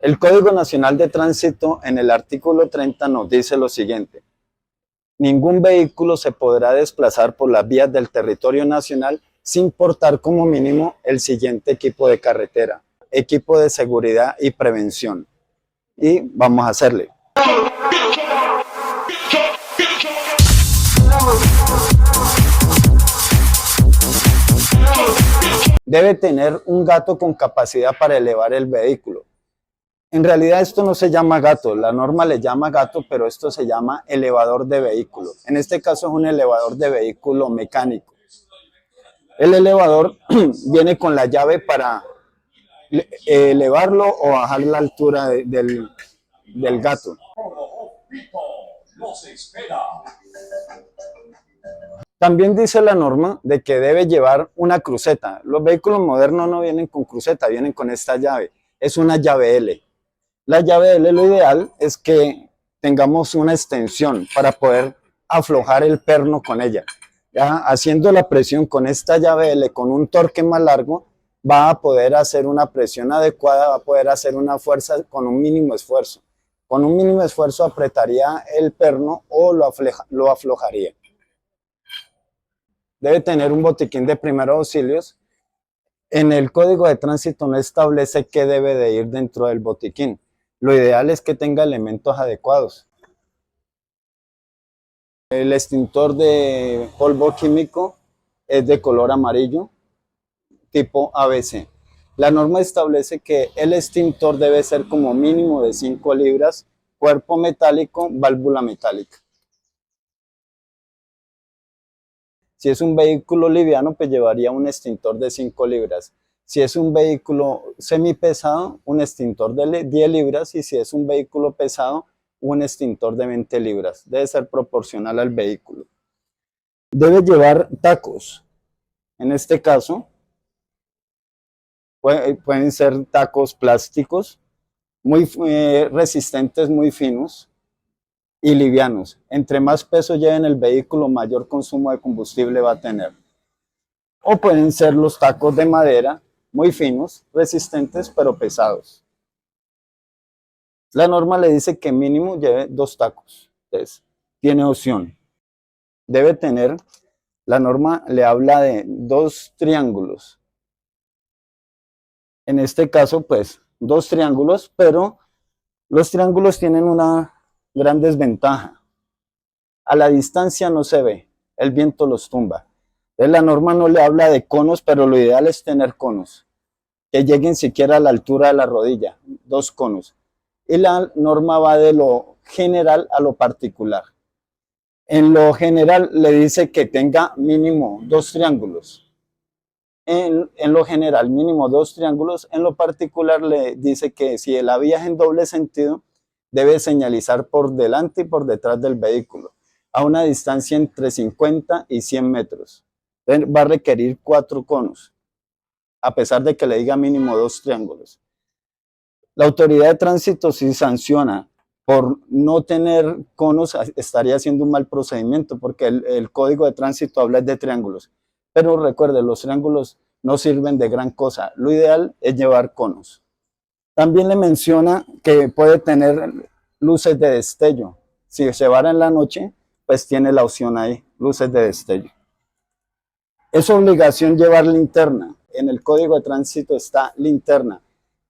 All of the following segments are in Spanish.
El Código Nacional de Tránsito en el artículo 30 nos dice lo siguiente: ningún vehículo se podrá desplazar por las vías del territorio nacional sin portar como mínimo el siguiente equipo de carretera, equipo de seguridad y prevención. Y vamos a hacerle. Debe tener un gato con capacidad para elevar el vehículo. En realidad esto no se llama gato, la norma le llama gato, pero esto se llama elevador de vehículo. En este caso es un elevador de vehículo mecánico. El elevador viene con la llave para elevarlo o bajar la altura del gato. También dice la norma de que debe llevar una cruceta. Los vehículos modernos no vienen con cruceta, vienen con esta llave. Es una llave L. La llave L, lo ideal es que tengamos una extensión para poder aflojar el perno con ella. Ya haciendo la presión con esta llave L, con un torque más largo, va a poder hacer una presión adecuada, va a poder hacer una fuerza con un mínimo esfuerzo. Con un mínimo esfuerzo apretaría el perno o lo aflojaría. Debe tener un botiquín de primeros auxilios. En el Código de Tránsito no establece qué debe de ir dentro del botiquín. Lo ideal es que tenga elementos adecuados. El extintor de polvo químico es de color amarillo, tipo ABC. La norma establece que el extintor debe ser como mínimo de 5 libras, cuerpo metálico, válvula metálica. Si es un vehículo liviano, pues llevaría un extintor de 5 libras. Si es un vehículo semipesado, un extintor de 10 libras. Y si es un vehículo pesado, un extintor de 20 libras. Debe ser proporcional al vehículo. Debe llevar tacos. En este caso, pueden ser tacos plásticos, muy resistentes, muy finos y livianos. Entre más peso lleve en el vehículo, mayor consumo de combustible va a tener. O pueden ser los tacos de madera, muy finos, resistentes, pero pesados. La norma le dice que mínimo lleve 2 tacos. Entonces, tiene opción. Debe tener, la norma le habla de 2 triángulos. En este caso, pues, 2 triángulos, pero los triángulos tienen una gran desventaja. A la distancia no se ve, el viento los tumba. Entonces, la norma no le habla de conos, pero lo ideal es tener conos que lleguen siquiera a la altura de la rodilla, 2 conos. Y la norma va de lo general a lo particular. En lo general le dice que tenga mínimo 2 triángulos. En lo general, mínimo 2 triángulos. En lo particular le dice que si la vía es en doble sentido, debe señalizar por delante y por detrás del vehículo, a una distancia entre 50 y 100 metros. Va a requerir 4 conos, a pesar de que le diga mínimo 2 triángulos. La autoridad de tránsito, si sanciona por no tener conos, estaría haciendo un mal procedimiento, porque el Código de Tránsito habla de triángulos. Pero recuerde, los triángulos no sirven de gran cosa. Lo ideal es llevar conos. También le menciona que puede tener luces de destello. Si se va en la noche, pues tiene la opción ahí, luces de destello. Es obligación llevar linterna. En el Código de Tránsito está linterna.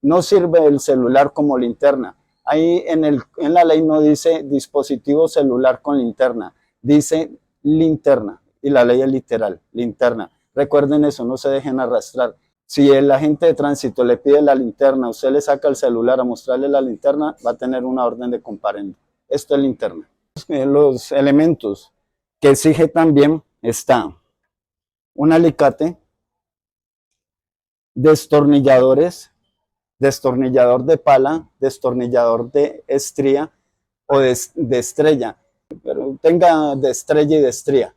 No sirve el celular como linterna. Ahí en la ley no dice dispositivo celular con linterna, dice linterna. Y la ley es literal, linterna. Recuerden eso, no se dejen arrastrar. Si el agente de tránsito le pide la linterna, usted le saca el celular a mostrarle la linterna, va a tener una orden de comparendo. Esto es linterna. Los elementos que exige también está un alicate, destornilladores, destornillador de pala, destornillador de estría o de estrella, pero tenga de estrella y de estría.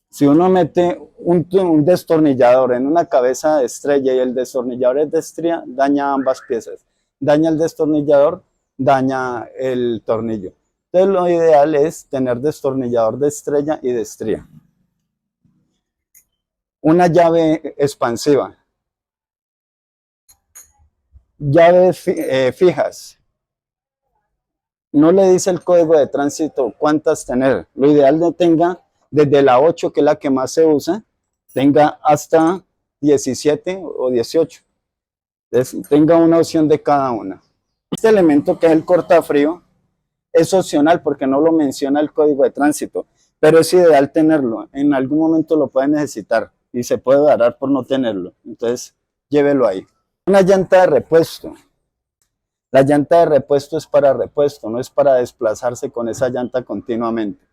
Si uno mete un destornillador en una cabeza de estrella y el destornillador es de estría, daña ambas piezas. Daña el destornillador, daña el tornillo. Entonces lo ideal es tener destornillador de estrella y de estría. Una llave expansiva. llaves fijas. No le dice el código de tránsito cuántas tener. Lo ideal es que tenga desde la 8, que es la que más se usa, tenga hasta 17 o 18. Entonces, tenga una opción de cada una. Este elemento, que es el cortafrío, es opcional porque no lo menciona el código de tránsito, pero es ideal tenerlo. En algún momento lo puede necesitar y se puede varar por no tenerlo. Entonces, llévelo ahí. Una llanta de repuesto. La llanta de repuesto es para repuesto, no es para desplazarse con esa llanta continuamente.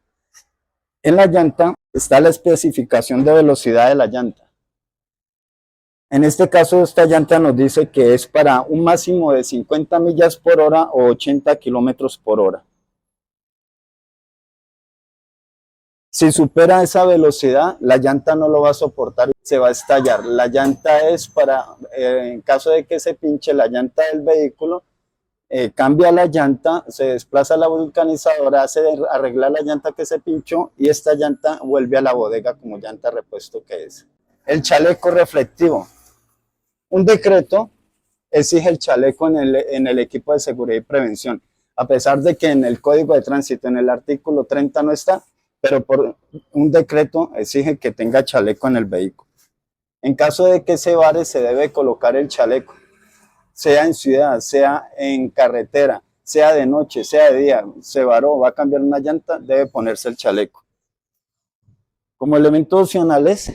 En la llanta está la especificación de velocidad de la llanta. En este caso, esta llanta nos dice que es para un máximo de 50 millas por hora o 80 kilómetros por hora. Si supera esa velocidad, la llanta no lo va a soportar y se va a estallar. La llanta es para, en caso de que se pinche la llanta del vehículo, cambia la llanta, se desplaza la vulcanizadora, hace arreglar la llanta que se pinchó y esta llanta vuelve a la bodega como llanta de repuesto que es. El chaleco reflectivo. Un decreto exige el chaleco en el equipo de seguridad y prevención, a pesar de que en el Código de Tránsito, en el artículo 30 no está, pero por un decreto exige que tenga chaleco en el vehículo. En caso de que se vare, se debe colocar el chaleco, sea en ciudad, sea en carretera, sea de noche, sea de día. Se varó, va a cambiar una llanta, debe ponerse el chaleco. Como elementos opcionales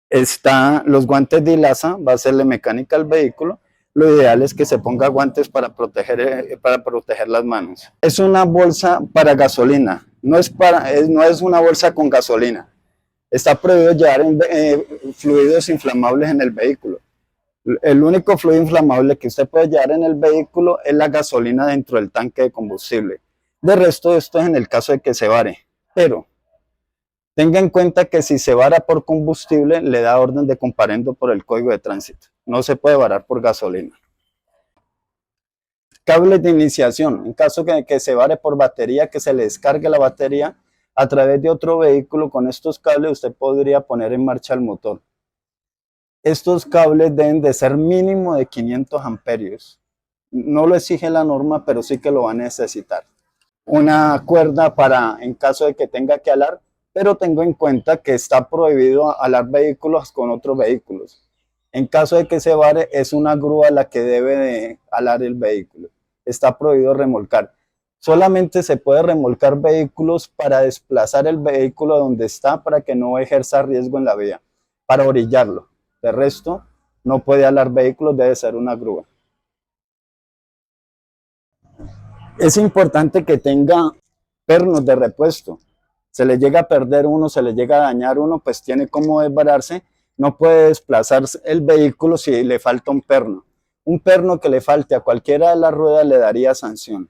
están los guantes de hilaza, va a hacerle mecánica al vehículo. Lo ideal es que se ponga guantes para proteger las manos. Es una bolsa para gasolina, no es una bolsa con gasolina. Está prohibido llevar fluidos inflamables en el vehículo. El único fluido inflamable que usted puede llevar en el vehículo es la gasolina dentro del tanque de combustible. De resto, esto es en el caso de que se vare. Pero tenga en cuenta que si se vara por combustible, le da orden de comparendo por el Código de Tránsito. No se puede varar por gasolina. Cables de iniciación. En caso de que se vare por batería, que se le descargue la batería a través de otro vehículo, con estos cables usted podría poner en marcha el motor. Estos cables deben de ser mínimo de 500 amperios. No lo exige la norma, pero sí que lo va a necesitar. Una cuerda para en caso de que tenga que alar, pero tengo en cuenta que está prohibido alar vehículos con otros vehículos. En caso de que se vare, es una grúa la que debe de alar el vehículo. Está prohibido remolcar. Solamente se puede remolcar vehículos para desplazar el vehículo donde está, para que no ejerza riesgo en la vía, para orillarlo. De resto, no puede alar vehículos, debe ser una grúa. Es importante que tenga pernos de repuesto. Se le llega a perder uno, se le llega a dañar uno, pues tiene cómo desbararse. No puede desplazarse el vehículo si le falta un perno. Un perno que le falte a cualquiera de las ruedas le daría sanción.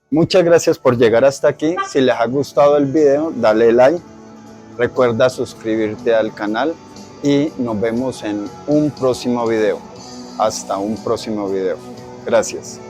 Muchas gracias por llegar hasta aquí. Si les ha gustado el video, dale like. Recuerda suscribirte al canal y nos vemos en un próximo video. Hasta un próximo video. Gracias.